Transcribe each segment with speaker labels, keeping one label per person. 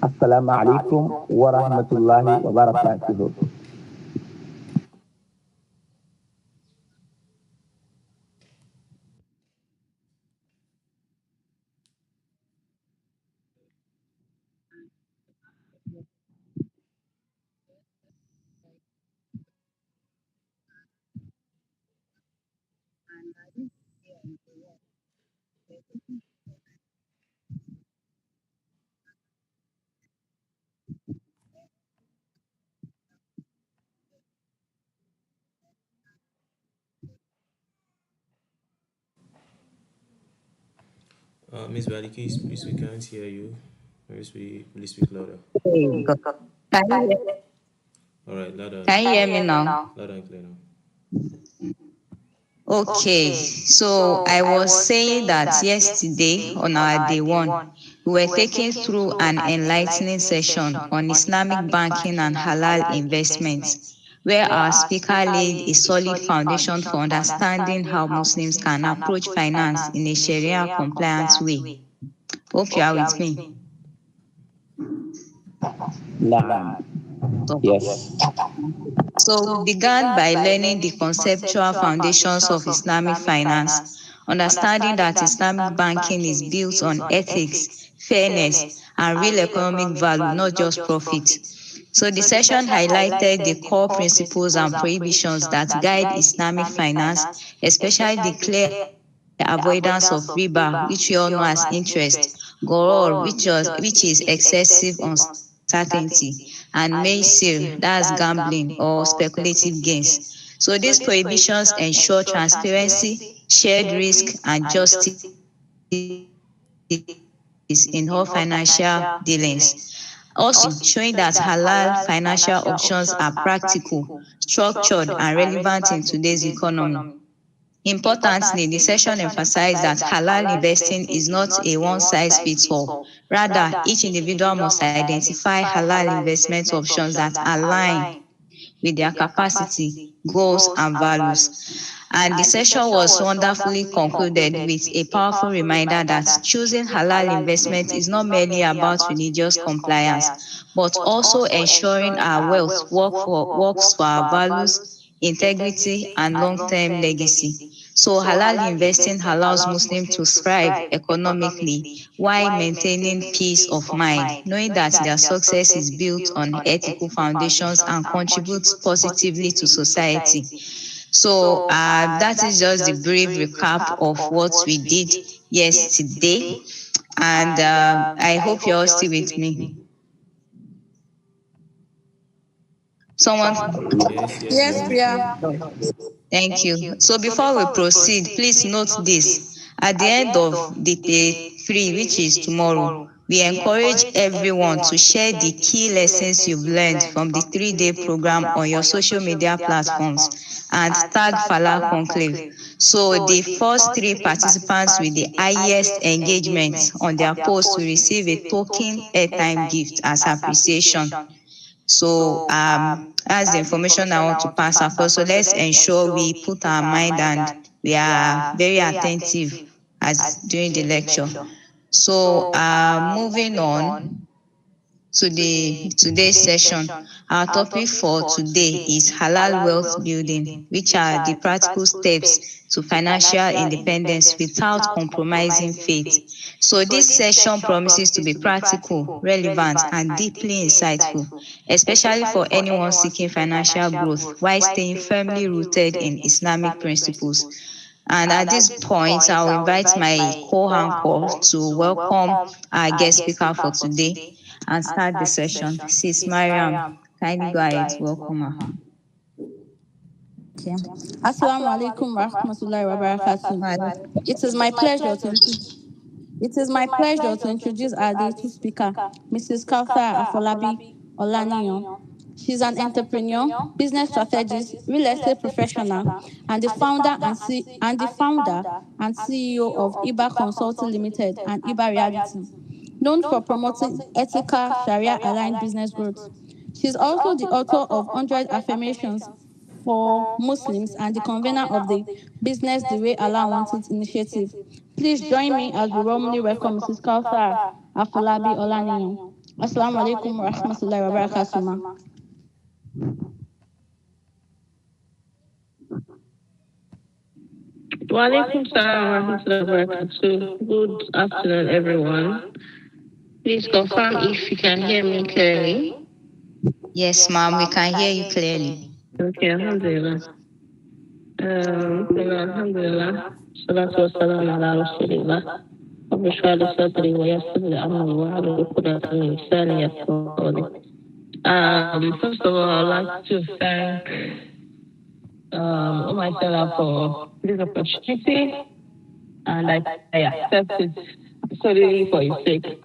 Speaker 1: Assalamu alaikum wa rahmatullahi wa barakatuh.
Speaker 2: Miss Valley, please, we can't hear you. Please speak louder.
Speaker 3: Hey, Can you,
Speaker 2: All right,
Speaker 3: can you hear me now?
Speaker 2: louder and clear now.
Speaker 3: Okay, so I was saying that yesterday on our day one, we were taking through an enlightening session on Islamic banking and halal investments, where our speaker laid a solid foundation for understanding how Muslims can approach finance in a Sharia compliant way. Hope you are with me.
Speaker 1: Naam.
Speaker 3: So,
Speaker 1: Yes.
Speaker 3: So we began by learning the conceptual foundations of Islamic finance, understanding that Islamic banking is built on ethics, fairness, and real economic value, not just profit. So the session highlighted the core principles and prohibitions that guide Islamic finance, especially the clear avoidance of riba, which we all know as interest, goror, which is excessive uncertainty, and maisir, that's gambling or speculative gains. So these prohibitions ensure transparency, shared risk, and justice in all financial dealings. Also, showing that halal financial options are practical, structured, and relevant in today's economy. Importantly, the session emphasized that halal investing is not a one-size-fits-all. Rather, each individual must identify halal investment options that align with their capacity, goals, and values. And the session was wonderfully concluded with a powerful reminder that choosing halal investment is not merely about religious compliance, but also ensuring our wealth works for our values, integrity, and long-term legacy. So halal investing allows Muslims to thrive economically while maintaining peace of mind, knowing that their success is built on ethical foundations and contributes positively to society. So that is just the brief recap of what we did yesterday. And I hope you're all still with me. Someone?
Speaker 2: Yes, we are
Speaker 4: Yes,
Speaker 2: with you.
Speaker 4: Priya.
Speaker 3: Thank you. So before we proceed, please note this. At the end of the day 3, which is tomorrow, we encourage everyone to share the key lessons you've learned from the 3-day program on your social media platforms and tag Fala Conclave. So the first 3 participants with the highest engagement on their post will receive a token airtime gift as appreciation. So that's the information I want to pass across. So let's ensure we put our mind and we are very attentive as during the lecture. So moving on to the today's session. Our topic for today is halal wealth building, which are the practical steps to financial independence without compromising faith. So this session promises to be practical, relevant, and deeply insightful, especially for anyone seeking financial growth while staying firmly rooted in Islamic principles. And at this point, I'll invite my co-anchor to welcome our guest speaker for today and start the session. Sis Mariam, kindly go ahead. Welcome her.
Speaker 4: Okay. Assalamu alaikum wa rahmatullahi wa barakatuh. It is my pleasure to introduce our day to speaker, Mrs. Kauthar Afolabi Olaniyan. She's an entrepreneur, business strategist, real estate professional, and the founder and CEO of IBA Consulting Limited and IBA Reality, known for promoting ethical Sharia-aligned business growth. She's also the author of 100 Affirmations for Muslims and the convener of the Business the Way Allah Wants It initiative. Please join me as we warmly welcome Mrs. Kauthar Afolabi Olaniyan. Assalamu alaikum wa rahmatullahi wa barakatuh, ma.
Speaker 5: Wa alaikum salam wa rahmatullahi wa barakatuh. Good afternoon, everyone. Please confirm if you can hear me clearly.
Speaker 3: Yes, ma'am, we can hear you clearly.
Speaker 5: Okay, alhamdulillah. Alhamdulillah. Salatu wa salam ala rasulillah. رب اشرح لي صدري ويسر لي امري واحلل عقدة من لساني يفقهوا قولي. First of all, I'd like to thank myself for this opportunity, and I accept it solely for his sake.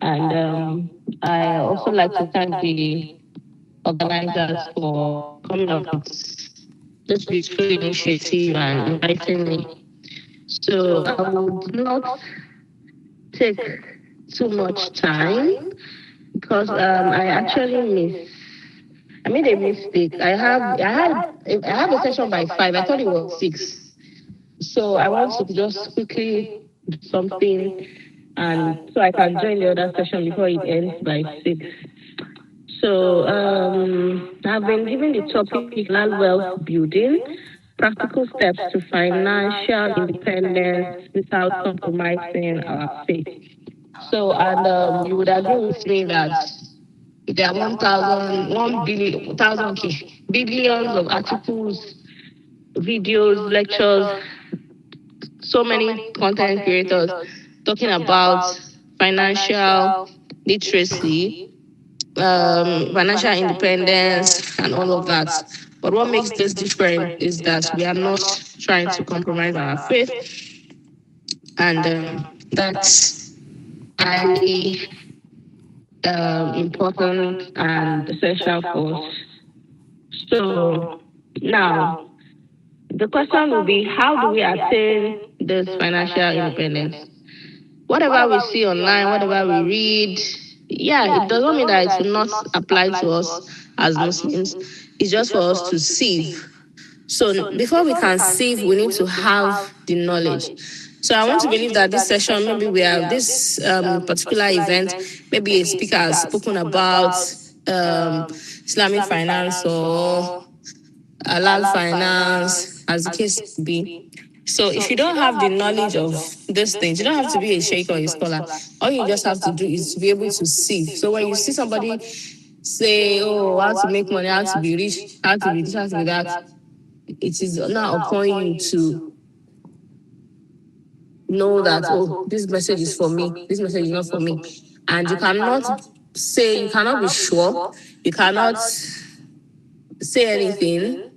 Speaker 5: And I also like to thank the organizers for coming up with this beautiful initiative and inviting me. So I would not take too much time because I actually I made a mistake. I have a session by 5. I thought it was 6. So I want to just quickly do something and so I can join the other session before it ends by 6. So I've been given the topic Land Wealth Building, practical steps to financial independence without compromising our faith. So, and you would agree with me that there are 1,000 billions of articles, videos, lectures, so many content creators talking about financial literacy, financial independence, and all of that. But what makes this different is that we are not trying to compromise our faith, and that's highly important and essential for us. So now, the question will be, how do we attain this financial independence? Whatever we see online, whatever we read, it doesn't mean that it will not apply to us as Muslims. It's just for us to save. So before we can save, we need to have the knowledge. So I want to believe that this session, maybe we have this particular event, maybe a speaker has spoken about Islamic finance or halal finance, as the case be. So if you don't have the knowledge of these things, you don't have to be a sheikh or a scholar. All you just have to do is to be able to see. So when you see somebody say, oh, how to make money, how to be rich, how to be this, how to be that, it is now upon you to know that, oh, this message is for me, this message is not for me. And you cannot say, you cannot be sure, you cannot say anything,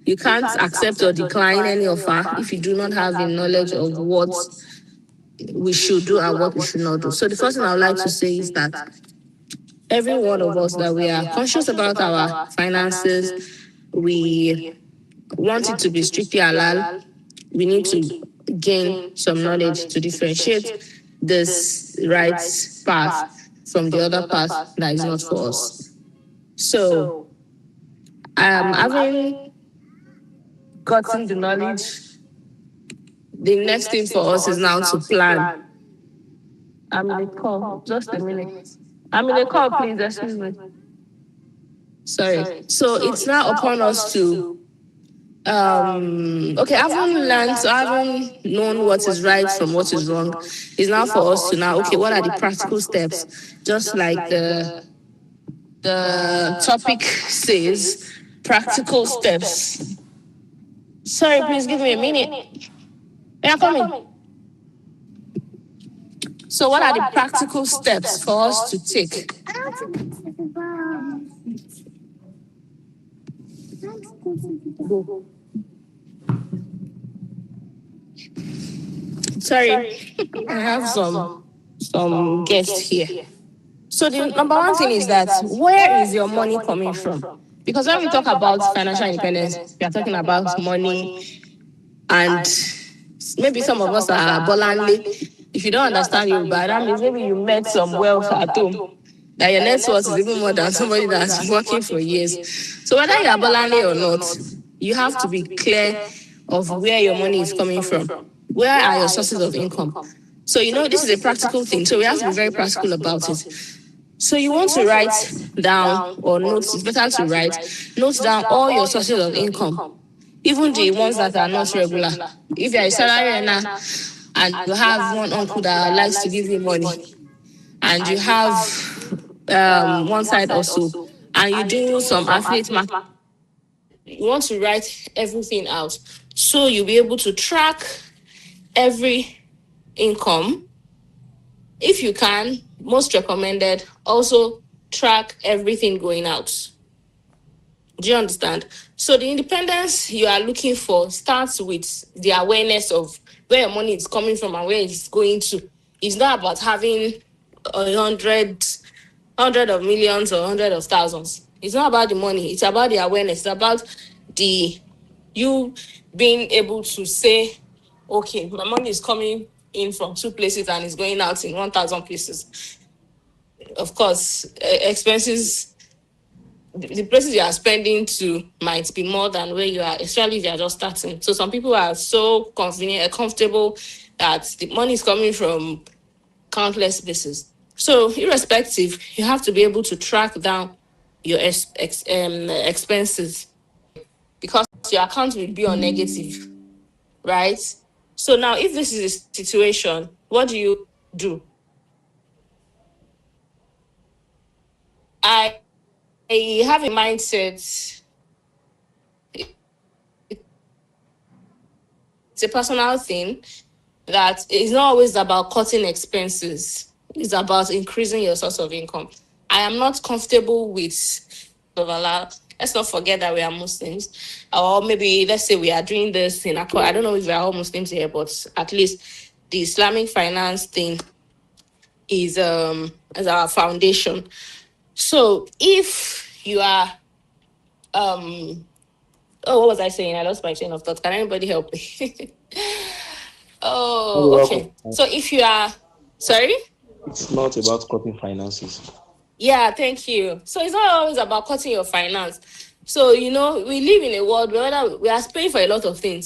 Speaker 5: you can't accept or decline any offer if you do not have the knowledge of what we should do and what we should not do. So the first thing I would like to say is that every one of us, that we are conscious about our finances, we want it to be strictly halal, we need to gain some knowledge to differentiate this right path from the other path that is not for us. So having gotten the knowledge, the next thing for us is now to plan. I'm in a call, just a minute. I'm in a call, please, excuse me. Sorry. So it's now upon us to having known what is right from what is wrong, is now for us to now, okay, what are the practical steps? Just like the topic says, practical steps. Sorry, please give me a minute. Yeah, come in. So what are the practical steps for us to take? Sorry, I have some guests here. So the number one thing is that, where is your money coming from? Because when we talk about financial independence, we are talking about money, and maybe some of us are bolanle. If you don't understand Yoruba, that means maybe you met some wealth at home, that your net worth is even more than somebody that's working for years. So whether you are bolanle or not, you have to be clear of where your money is coming from. Where are your sources of income? So, this is a practical thing. So we have to be very practical about it. So you want to write down or notes, it's better to write, note down all your sources of income, even the ones that are not regular. If you're a salary earner and you have one uncle that likes to give you money, and you have one side also, and you do some affiliate marketing, you want to write everything out. So you'll be able to track every income. If you can, most recommended, also track everything going out. Do you understand? So the independence you are looking for starts with the awareness of where your money is coming from and where it's going to. It's not about having 100 of millions or 100 of thousands. It's not about the money. It's about the awareness. It's about you being able to say, okay, my money is coming in from 2 places and it's going out in 1,000 places. Of course, expenses, the places you are spending to might be more than where you are, especially if you are just starting. So some people are so comfortable that the money is coming from countless places. So irrespective, you have to be able to track down your expenses, because your account will be on negative, right? So now, if this is a situation, what do you do? I have a mindset. It's a personal thing that it's not always about cutting expenses. It's about increasing your source of income. I am not comfortable with let's not forget that we are Muslims. Or maybe let's say we are doing this in I don't know if we are all Muslims here, but at least the Islamic finance thing is our foundation. So if you are what was I saying? I lost my train of thought. Can anybody help me?
Speaker 2: You're
Speaker 5: Okay.
Speaker 2: welcome.
Speaker 5: So if you are sorry?
Speaker 2: It's not about cutting finances.
Speaker 5: Yeah, thank you. So it's not always about cutting your finance. So we live in a world where we are paying for a lot of things.